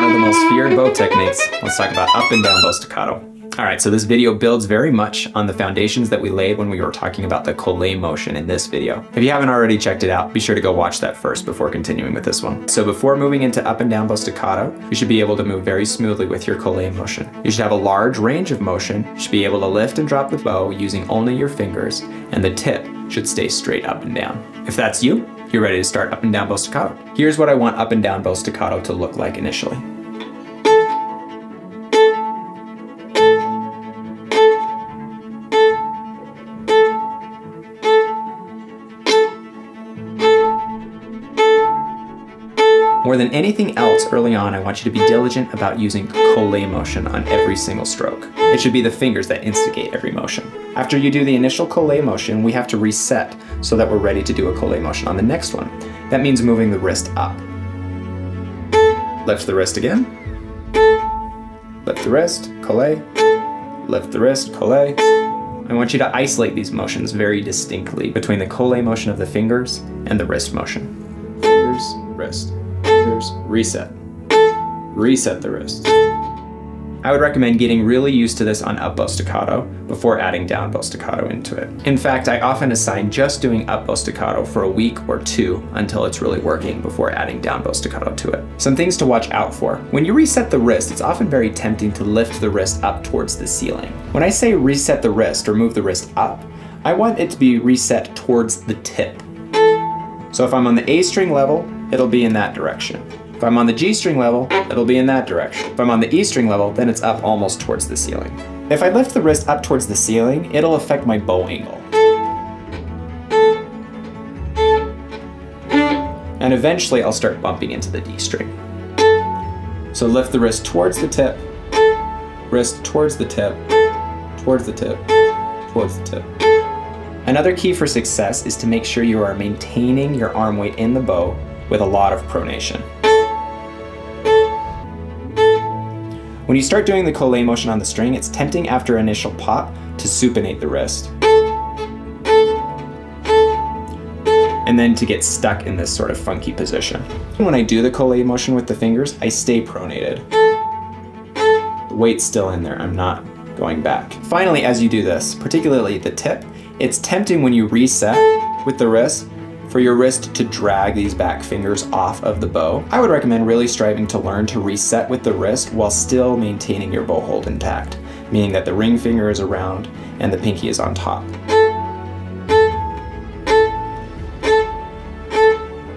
of the most feared bow techniques, let's talk about up and down bow staccato. Alright, so this video builds very much on the foundations that we laid when we were talking about the collé motion in this video. If you haven't already checked it out, be sure to go watch that first before continuing with this one. So before moving into up and down bow staccato, you should be able to move very smoothly with your collé motion. You should have a large range of motion, you should be able to lift and drop the bow using only your fingers, and the tip should stay straight up and down. If that's you, you're ready to start up and down bow staccato. Here's what I want up and down bow staccato to look like initially. More than anything else early on, I want you to be diligent about using collé motion on every single stroke. It should be the fingers that instigate every motion. After you do the initial collé motion, we have to reset so that we're ready to do a collé motion on the next one. That means moving the wrist up. Lift the wrist again. Lift the wrist, collé. Lift the wrist, collé. I want you to isolate these motions very distinctly between the collé motion of the fingers and the wrist motion. Fingers, wrist. Fingers, reset. Reset the wrist. I would recommend getting really used to this on up bow staccato before adding down bow staccato into it. In fact, I often assign just doing up bow staccato for a week or two until it's really working before adding down bow staccato to it. Some things to watch out for. When you reset the wrist, it's often very tempting to lift the wrist up towards the ceiling. When I say reset the wrist or move the wrist up, I want it to be reset towards the tip. So if I'm on the A string level, it'll be in that direction. If I'm on the G string level, it'll be in that direction. If I'm on the E string level, then it's up almost towards the ceiling. If I lift the wrist up towards the ceiling, it'll affect my bow angle. And eventually I'll start bumping into the D string. So lift the wrist towards the tip, wrist towards the tip, towards the tip, towards the tip. Another key for success is to make sure you are maintaining your arm weight in the bow with a lot of pronation. When you start doing the collé motion on the string, it's tempting after initial pop to supinate the wrist. And then to get stuck in this sort of funky position. When I do the collé motion with the fingers, I stay pronated. The weight's still in there, I'm not going back. Finally, as you do this, particularly the tip, it's tempting when you reset with the wrist for your wrist to drag these back fingers off of the bow. I would recommend really striving to learn to reset with the wrist while still maintaining your bow hold intact, meaning that the ring finger is around and the pinky is on top.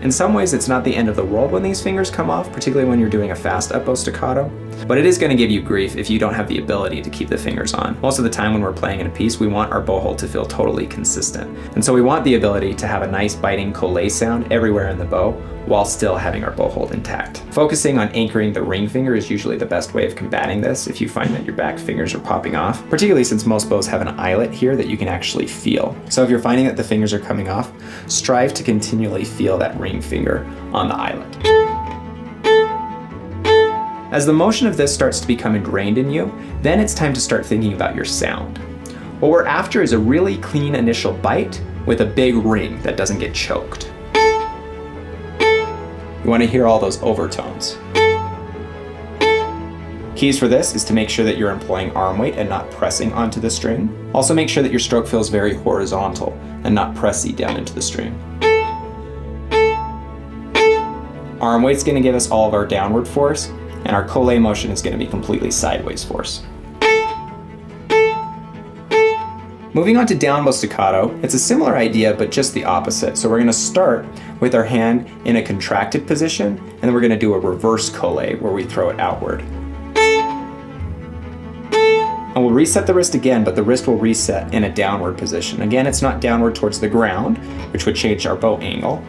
In some ways, it's not the end of the world when these fingers come off, particularly when you're doing a fast up bow staccato, but it is going to give you grief if you don't have the ability to keep the fingers on. Most of the time when we're playing in a piece, we want our bow hold to feel totally consistent. And so we want the ability to have a nice biting collé sound everywhere in the bow while still having our bow hold intact. Focusing on anchoring the ring finger is usually the best way of combating this if you find that your back fingers are popping off, particularly since most bows have an eyelet here that you can actually feel. So if you're finding that the fingers are coming off, strive to continually feel that ring finger on the eyelet. As the motion of this starts to become ingrained in you, then it's time to start thinking about your sound. What we're after is a really clean initial bite with a big ring that doesn't get choked. You want to hear all those overtones. Keys for this is to make sure that you're employing arm weight and not pressing onto the string. Also make sure that your stroke feels very horizontal and not pressy down into the string. Arm weight's going to give us all of our downward force, and our collé motion is going to be completely sideways force. Moving on to down bow staccato, it's a similar idea but just the opposite. So we're going to start with our hand in a contracted position, and then we're going to do a reverse collé where we throw it outward. And we'll reset the wrist again, but the wrist will reset in a downward position. Again, it's not downward towards the ground, which would change our bow angle.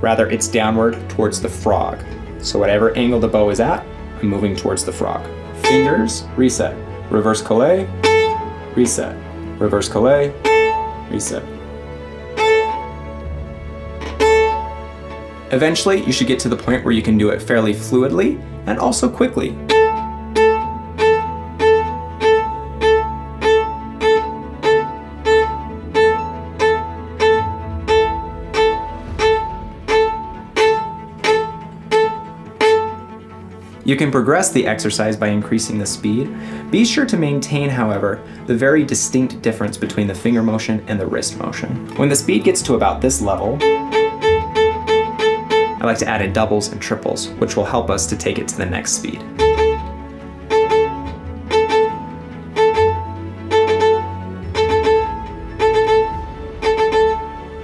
Rather, it's downward towards the frog. So whatever angle the bow is at, I'm moving towards the frog. Fingers, reset. Reverse collé, reset. Reverse collé, reset. Eventually, you should get to the point where you can do it fairly fluidly and also quickly. You can progress the exercise by increasing the speed. Be sure to maintain, however, the very distinct difference between the finger motion and the wrist motion. When the speed gets to about this level, I like to add in doubles and triples, which will help us to take it to the next speed.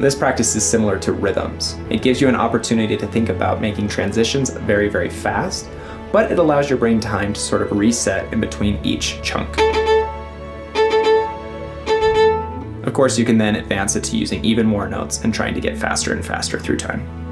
This practice is similar to rhythms. It gives you an opportunity to think about making transitions very, very fast, but it allows your brain time to sort of reset in between each chunk. Of course, you can then advance it to using even more notes and trying to get faster and faster through time.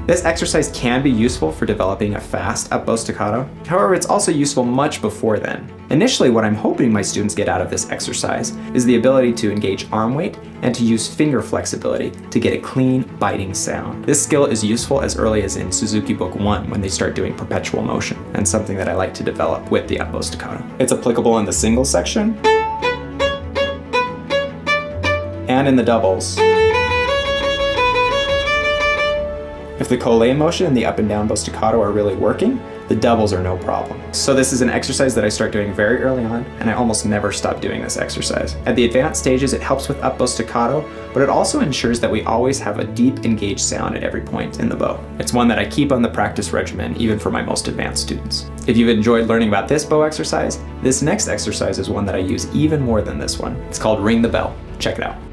This exercise can be useful for developing a fast up bow staccato. However, it's also useful much before then. Initially, what I'm hoping my students get out of this exercise is the ability to engage arm weight and to use finger flexibility to get a clean, biting sound. This skill is useful as early as in Suzuki Book 1 when they start doing perpetual motion, and something that I like to develop with the up bow staccato. It's applicable in the single section and in the doubles. If the collé motion and the up and down bow staccato are really working, the doubles are no problem. So this is an exercise that I start doing very early on, and I almost never stop doing this exercise. At the advanced stages, it helps with up bow staccato, but it also ensures that we always have a deep engaged sound at every point in the bow. It's one that I keep on the practice regimen, even for my most advanced students. If you've enjoyed learning about this bow exercise, this next exercise is one that I use even more than this one. It's called Ring the Bell. Check it out.